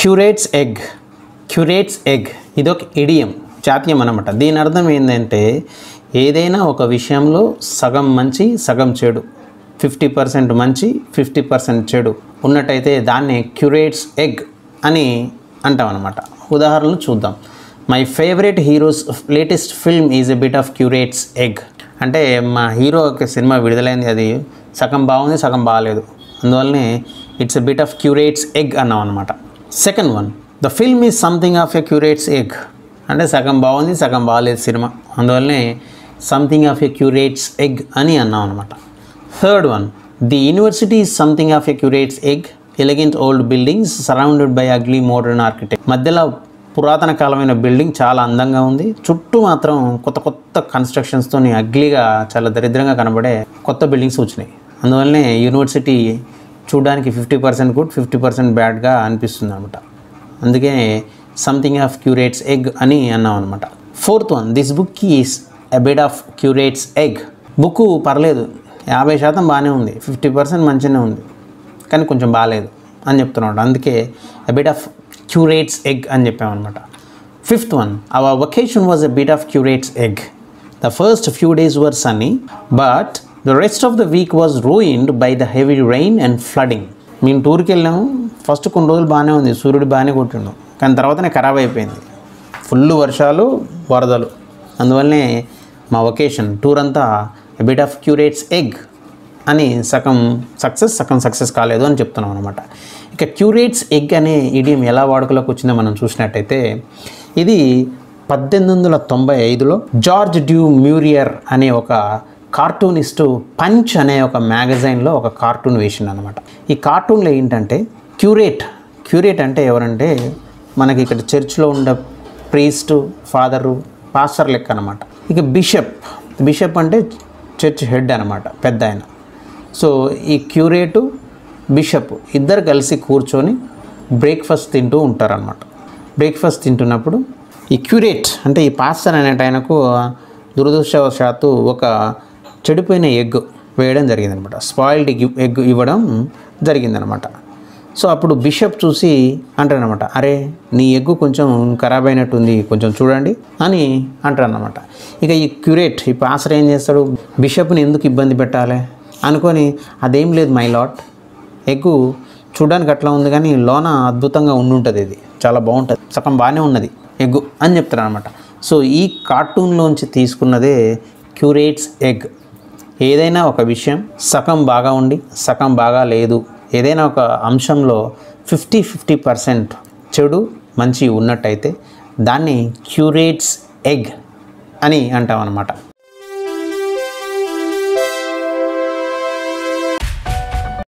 Cure rates egg. Cure rates egg ఇది ఒక idiom, జాతీయం అన్నమాట. దీని అర్థం ఏంటంటే ఏదైనా ఒక విషయంలో సగం మంచి సగం చెడు, 50% మంచి 50% చెడు ఉన్నట్టయితే దాన్ని క్యూరేట్స్ ఎగ్ అని అంటాం అన్నమాట. ఉదాహరణలు చూద్దాం. My favourite heroes latest film is a bit of curate's egg. అంటే మా హీరో ఒక సినిమా విడుదలైంది, అది సగం బాగుంది సగం బాగాలేదు, అందువల్లనే it's a bit of curate's egg అన్నాం అనమాట. Second one, the film is something of a cure rates egg. అంటే సగం బాగుంది సగం బాగాలేదు సినిమా, అందువల్లనే something of a cure rates egg అని అన్నాం అనమాట. Third one, the university is something of a cure rates egg. Elegant old buildings surrounded by ugly modern architect. మధ్యలో పురాతన కాలమైన బిల్డింగ్ చాలా అందంగా ఉంది, చుట్టూ మాత్రం కొత్త కొత్త కన్స్ట్రక్షన్స్తో అగ్లీగా చాలా దరిద్రంగా కనబడే కొత్త బిల్డింగ్స్ వచ్చినాయి. అందువల్లనే యూనివర్సిటీ చూడడానికి 50% గుడ్ 50% బ్యాడ్గా అనిపిస్తుంది అనమాట. అందుకే సంథింగ్ ఆఫ్ క్యూరేట్స్ ఎగ్ అని అన్నాం అనమాట. Fourth one, this book is a bit of curate's egg. Book పర్లేదు 50% బాగానే ఉంది, 50% మంచిగానే ఉంది, కానీ కొంచెం బాగాలేదు అని చెప్తున్నాడు. అందుకే a bit of curate's egg అని చెప్పామన్నమాట. Fifth one, our vacation was a bit of curate's egg. The first few days were sunny but the rest of the week was ruined by the heavy rain and flooding. మేము టూర్కి వెళ్ళాము, first కొన్ని రోజులు బాగానే ఉంది, సూర్యుడు బాగానే కొట్టిండు, కానీ తర్వాతనే ఖరాబ్ అయిపోయింది, ఫుల్ వర్షాలు వరదలు. అందువల్లనే మా వెకేషన్ టూర్ అంతా ఎ బిట్ ఆఫ్ క్యూరేట్స్ ఎగ్ అని సగం సక్సెస్ కాలేదు అని చెప్తున్నాం అనమాట. ఇక క్యూరేట్స్ ఎగ్ అనే ఇడియం ఎలా వాడుకలోకి వచ్చిందో మనం చూసినట్టయితే ఇది 1895లో జార్జ్ డ్యూ మ్యూరియర్ అనే ఒక కార్టూనిస్టు పంచ్ అనే ఒక మ్యాగజైన్లో ఒక కార్టూన్ వేసిండు అనమాట. ఈ కార్టూన్లో ఏంటంటే క్యూరేట్ అంటే ఎవరంటే మనకి ఇక్కడ చర్చ్లో ఉండే ప్రీస్టు, ఫాదరు, పాస్టర్ లెక్క అనమాట. ఇక బిషప్ అంటే చర్చ్ హెడ్ అనమాట, పెద్ద ఆయన. సో ఈ క్యూరేటు బిషప్ ఇద్దరు కలిసి కూర్చొని బ్రేక్ఫాస్ట్ తింటూ ఉంటారనమాట. బ్రేక్ఫాస్ట్ తింటున్నప్పుడు ఈ క్యూరేట్ అంటే ఈ పాస్టర్ అనేట ఆయనకు దురదృష్టవశాత్తు ఒక చెడిపోయిన ఎగ్ వేయడం జరిగిందనమాట, స్పాయిల్డ్ ఎగ్ ఇవ్వడం జరిగిందనమాట. సో అప్పుడు బిషప్ చూసి అంటారనమాట, అరే నీ ఎగ్గు కొంచెం ఖరాబ్ అయినట్టుంది, కొంచెం చూడండి అని అంటారనమాట. ఇక ఈ క్యూరేట్ ఈ పాస్టర్ ఏం చేస్తాడు, బిషప్ని ఎందుకు ఇబ్బంది పెట్టాలి అనుకొని, అదేం లేదు మై లాట్, ఎగ్గు చూడడానికి అట్లా ఉంది కానీ లోన అద్భుతంగా ఉండుంటుంది, ఇది చాలా బాగుంటుంది, సగం బాగానే ఉన్నది ఎగ్గు అని చెప్తారు అనమాట. సో ఈ కార్టూన్లోంచి తీసుకున్నదే క్యూరేట్స్ ఎగ్. ఏదైనా ఒక విషయం సగం బాగా ఉండి సగం బాగా లేదు, ఏదైనా ఒక అంశంలో 50% చెడు మంచి ఉన్నట్టయితే దాన్ని క్యూరేట్స్ ఎగ్ అని అంటాం అన్నమాట.